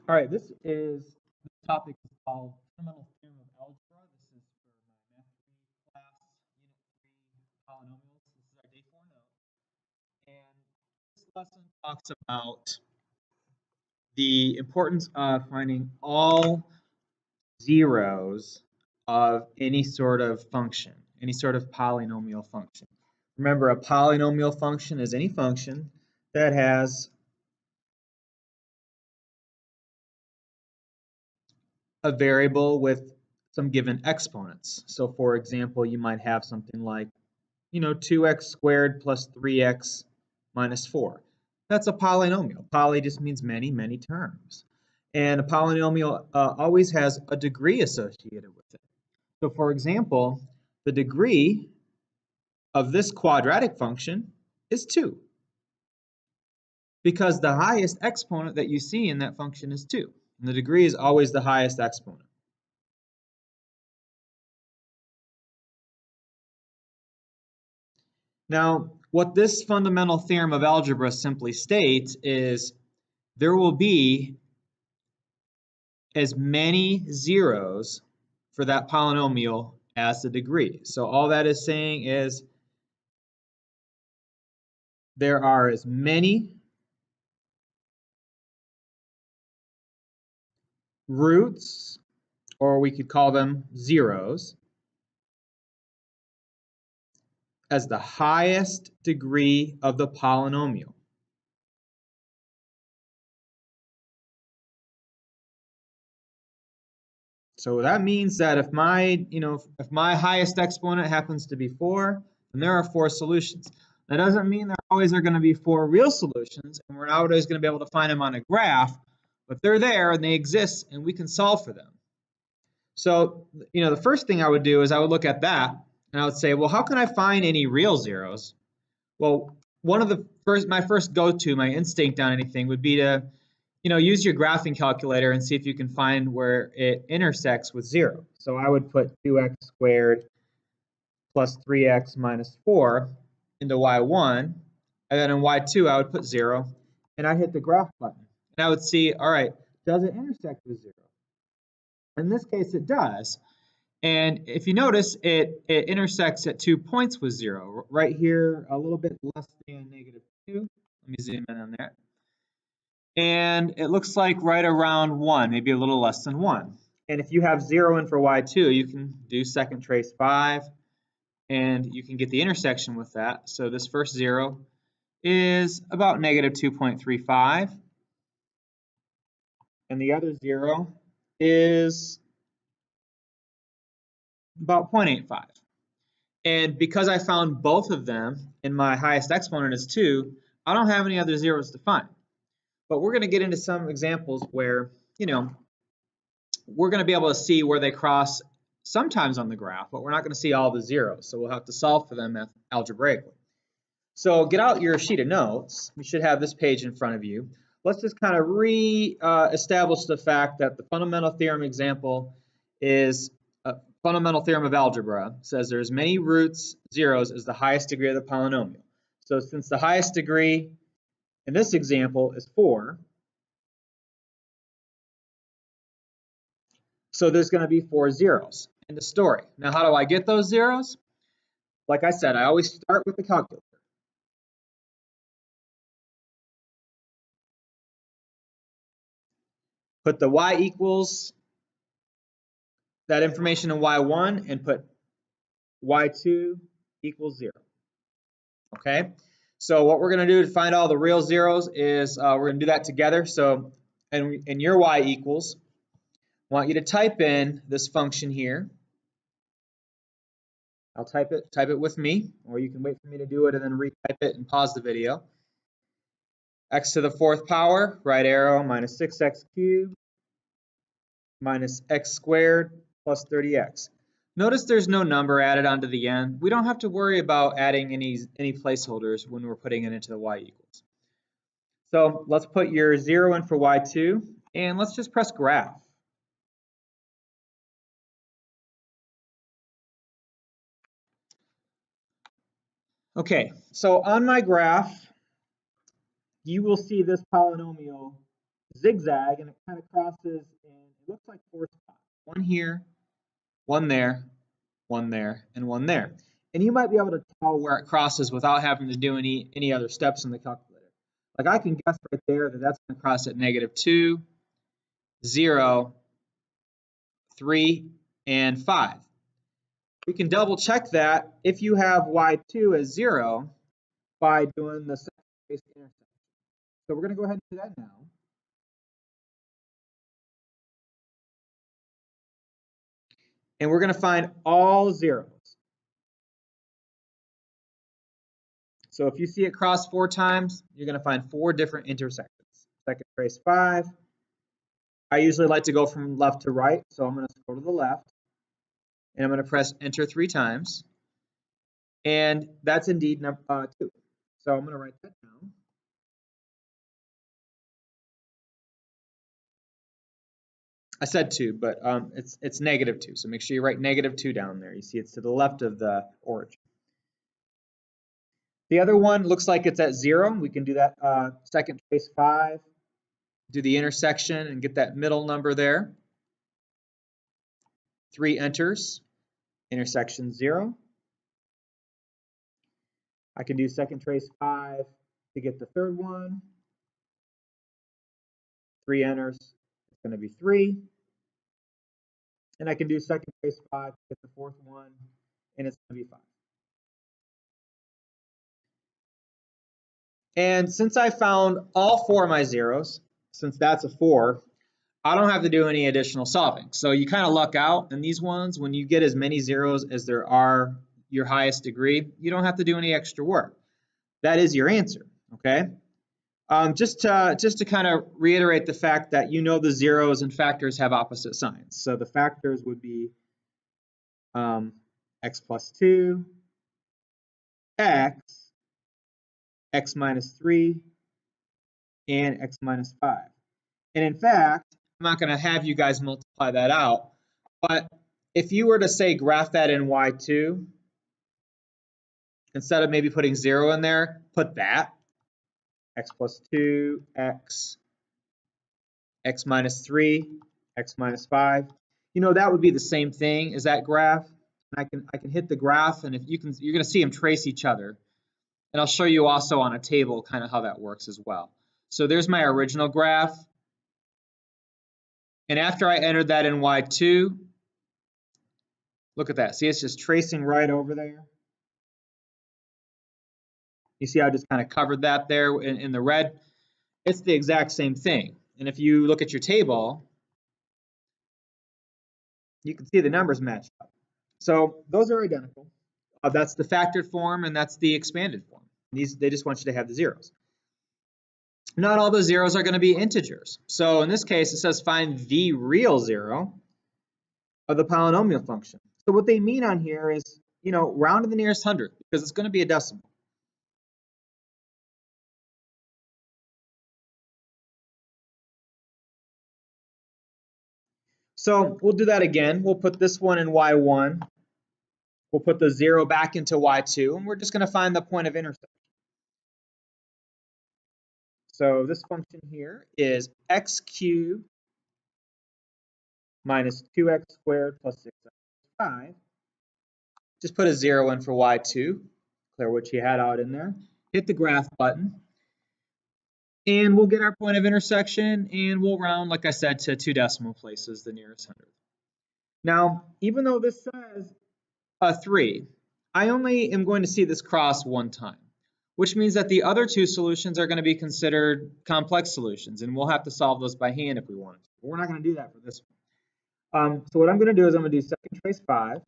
All right, this topic is called Fundamental Theorem of Algebra. This is for my Math 3 class, Unit 3 polynomials. This is our day 4 note. And this lesson talks about the importance of finding all zeros of any sort of function, any sort of polynomial function. Remember, a polynomial function is any function that has a variable with some given exponents. So for example, you might have something like, 2x squared plus 3x minus 4. That's a polynomial. Poly just means many, many terms. And a polynomial always has a degree associated with it. So for example, the degree of this quadratic function is 2, because the highest exponent that you see in that function is 2. And the degree is always the highest exponent. Now, what this fundamental theorem of algebra simply states is there will be as many zeros for that polynomial as the degree. So all that is saying is there are as many roots, or we could call them zeros, as the highest degree of the polynomial. So that means that if my highest exponent happens to be 4, then there are 4 solutions. That doesn't mean there always are going to be 4 real solutions, and we're not always going to be able to find them on a graph, but they're there and they exist and we can solve for them. So, the first thing I would do is I would look at that and I would say, well, how can I find any real zeros? Well, my first go-to, my instinct on anything would be to, use your graphing calculator and see if you can find where it intersects with 0. So I would put 2x squared plus 3x minus 4 into y1, and then in y2 I would put 0, and I'd hit the graph button. And I would see, all right, does it intersect with 0? In this case, it does. And if you notice, it intersects at 2 points with 0. Right here, a little bit less than -2. Let me zoom in on that. And it looks like right around 1, maybe a little less than 1. And if you have 0 in for y2, you can do second trace 5, and you can get the intersection with that. So this first 0 is about -2.35, and the other 0 is about 0.85. And because I found both of them and my highest exponent is 2, I don't have any other zeros to find. But we're going to get into some examples where, we're going to be able to see where they cross sometimes on the graph, but we're not going to see all the zeros. So we'll have to solve for them algebraically. So get out your sheet of notes. You should have this page in front of you. Let's just kind of re-establish the fact that the fundamental theorem example is a fundamental theorem of algebra. It says there's many roots, zeros as the highest degree of the polynomial. So since the highest degree in this example is 4, so there's going to be 4 zeros in the story. Now, how do I get those zeros? Like I said, I always start with the calculator. Put the y equals that information in y1 and put y2 equals 0. Okay? So what we're going to do to find all the real zeros is we're going to do that together. So in your y equals, I want you to type in this function here. I'll type it with me, or you can wait for me to do it and then retype it and pause the video. X to the 4th power, right arrow, minus 6x cubed, minus x squared plus 30x. Notice there's no number added onto the end. We don't have to worry about adding any placeholders when we're putting it into the y equals. So let's put your 0 in for y2, and let's just press graph. Okay, so on my graph, you will see this polynomial zigzag, and it kind of crosses in, it looks like 4 spots. One here, one there, one there, and one there. And you might be able to tell where it crosses without having to do any other steps in the calculator. Like I can guess right there that that's going to cross at -2, 0, 3, and 5. We can double check that if you have y2 as 0 by doing the second trace intersection. So we're going to go ahead and do that now. And we're going to find all zeros. So if you see it cross 4 times, you're going to find 4 different intersections. Second trace 5. I usually like to go from left to right, so I'm going to go to the left. And I'm going to press enter 3 times. And that's indeed number 2. So I'm going to write that down. I said 2, but it's -2. So make sure you write -2 down there. You see it's to the left of the origin. The other one looks like it's at 0. We can do that second trace 5, do the intersection and get that middle number there. 3 enters, intersection 0. I can do second trace 5 to get the third one. 3 enters, it's going to be 3. And I can do second trace 5 to get the fourth one, and it's going to be 5. And since I found all 4 of my zeros, since that's a 4, I don't have to do any additional solving. So you kind of luck out in these ones. When you get as many zeros as there are your highest degree, you don't have to do any extra work. That is your answer, okay? Just to kind of reiterate the fact that you know the zeros and factors have opposite signs. So the factors would be x plus 2, x minus 3, and x minus 5. And in fact, I'm not going to have you guys multiply that out, but if you were to say graph that in y2, instead of maybe putting 0 in there, put that, x plus 2, x minus 3, x minus 5. You know, that would be the same thing as that graph. And I can hit the graph, and if you're going to see them trace each other. And I'll show you also on a table kind of how that works as well. So there's my original graph. And after I entered that in y2, look at that. See, it's just tracing right over there. You see how I just kind of covered that there in the red? It's the exact same thing. And if you look at your table, you can see the numbers match up. So those are identical. That's the factored form, and that's the expanded form. They just want you to have the zeros. Not all the zeros are going to be integers. So in this case, it says find the real zero of the polynomial function. So what they mean on here is, you know, round to the nearest hundredth, because it's going to be a decimal. So we'll do that again. We'll put this one in y1. We'll put the 0 back into y2, and we're just going to find the point of intersection. So this function here is x cubed minus 2x squared plus 6x plus 5. Just put a 0 in for y2, clear what you had out in there. Hit the graph button. And we'll get our point of intersection, and we'll round, like I said, to 2 decimal places, the nearest hundredth. Now, even though this says a 3, I only am going to see this cross one time, which means that the other 2 solutions are going to be considered complex solutions, and we'll have to solve those by hand if we want to. But we're not going to do that for this one. So what I'm going to do is I'm going to do second trace 5,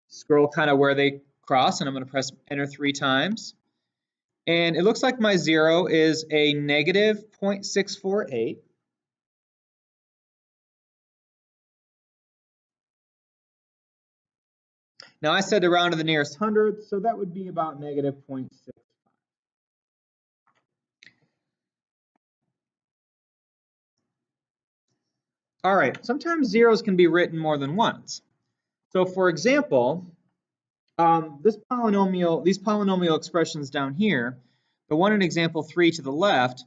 scroll kind of where they cross, and I'm going to press enter 3 times. And it looks like my 0 is a negative 0.648. Now I said to round to the nearest hundredth, so that would be about negative 0.65. All right, sometimes zeros can be written more than once. So for example, these polynomial expressions down here, the one in example 3 to the left,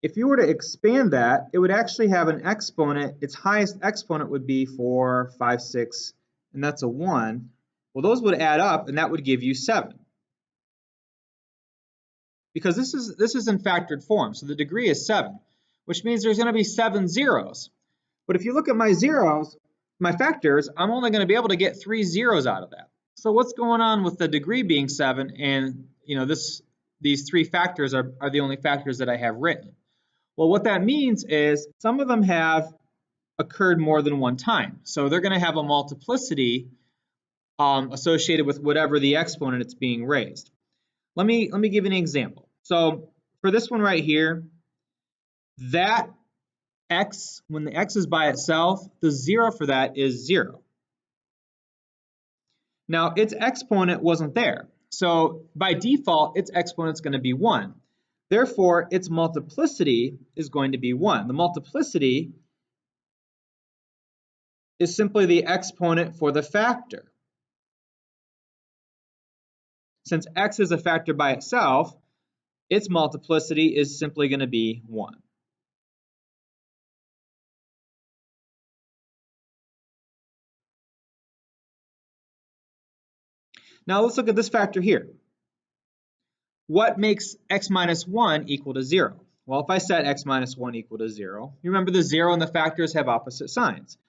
if you were to expand that, it would actually have an exponent. Its highest exponent would be 4, 5, 6, and that's a 1. Well, those would add up, and that would give you 7. Because this is in factored form, so the degree is 7, which means there's going to be 7 zeros. But if you look at my zeros, my factors, I'm only going to be able to get 3 zeros out of that. So what's going on with the degree being 7, and these 3 factors are the only factors that I have written? Well, what that means is some of them have occurred more than one time. So they're going to have a multiplicity associated with whatever the exponent it's being raised. Let me give you an example. So for this one right here, that x, when the x is by itself, the 0 for that is 0. Now its exponent wasn't there. So by default, its exponent is going to be 1. Therefore, its multiplicity is going to be 1. The multiplicity is simply the exponent for the factor. Since x is a factor by itself, its multiplicity is simply going to be 1. Now let's look at this factor here. What makes x minus 1 equal to 0? Well, if I set x minus 1 equal to 0, you remember the 0 and the factors have opposite signs.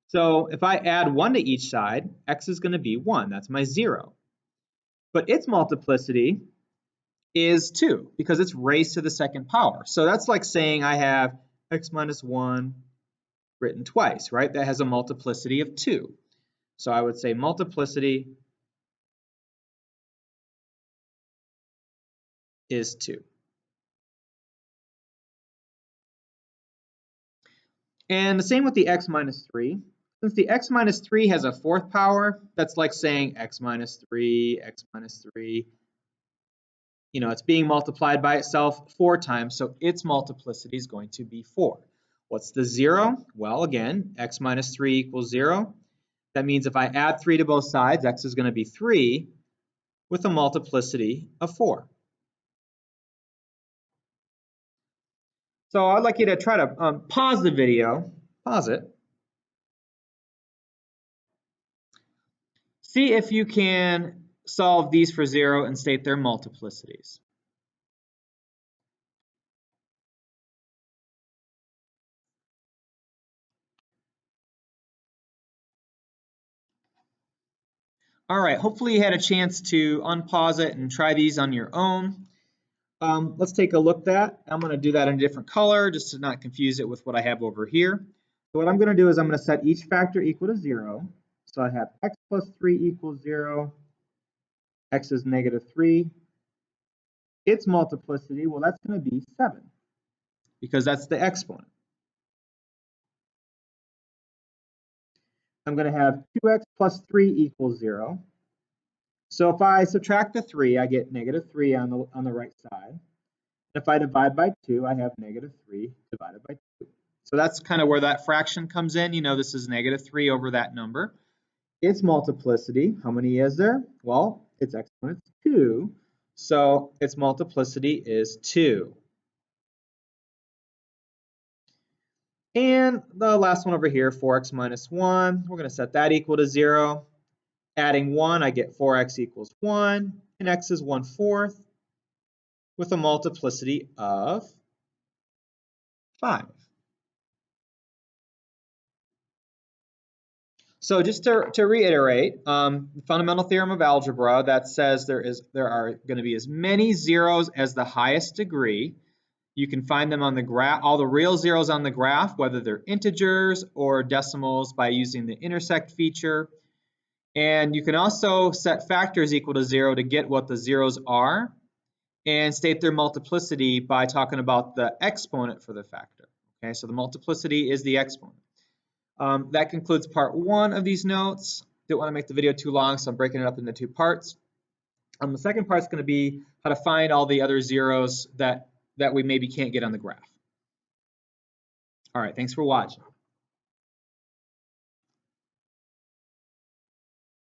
So if I add 1 to each side, x is going to be 1. That's my 0. But its multiplicity is 2 because it's raised to the second power. So that's like saying I have x minus 1 written twice, right? That has a multiplicity of 2. So I would say multiplicity is 2. And the same with the x minus 3. Since the x minus 3 has a fourth power, that's like saying x minus 3, x minus 3. It's being multiplied by itself 4 times, so its multiplicity is going to be 4. What's the 0? Well, again, x minus 3 equals 0. That means if I add 3 to both sides, x is going to be 3 with a multiplicity of 4. So I'd like you to try to pause the video, pause it. See if you can solve these for 0 and state their multiplicities. All right, hopefully you had a chance to unpause it and try these on your own. Let's take a look at that. I'm going to do that in a different color just to not confuse it with what I have over here. So what I'm going to do is I'm going to set each factor equal to 0. So I have x plus 3 equals 0. X is negative 3. Its multiplicity, well, that's going to be 7 because that's the exponent. I'm going to have 2x plus 3 equals 0. So if I subtract the 3, I get negative 3 on the right side. If I divide by 2, I have negative 3 divided by 2. So that's kind of where that fraction comes in. This is negative 3 over that number. Its multiplicity, how many is there? Well, its exponent is 2. So its multiplicity is 2. And the last one over here, 4x minus 1, we're going to set that equal to 0. Adding 1, I get 4x equals 1, and x is 1/4 with a multiplicity of 5. So just to reiterate, the fundamental theorem of algebra that says there are going to be as many zeros as the highest degree. You can find them on the graph, all the real zeros on the graph, whether they're integers or decimals, by using the intersect feature. And you can also set factors equal to 0 to get what the zeros are, and state their multiplicity by talking about the exponent for the factor. Okay, so the multiplicity is the exponent. That concludes part 1 of these notes. Didn't want to make the video too long, so I'm breaking it up into 2 parts. The second part is going to be how to find all the other zeros that we maybe can't get on the graph. All right, thanks for watching.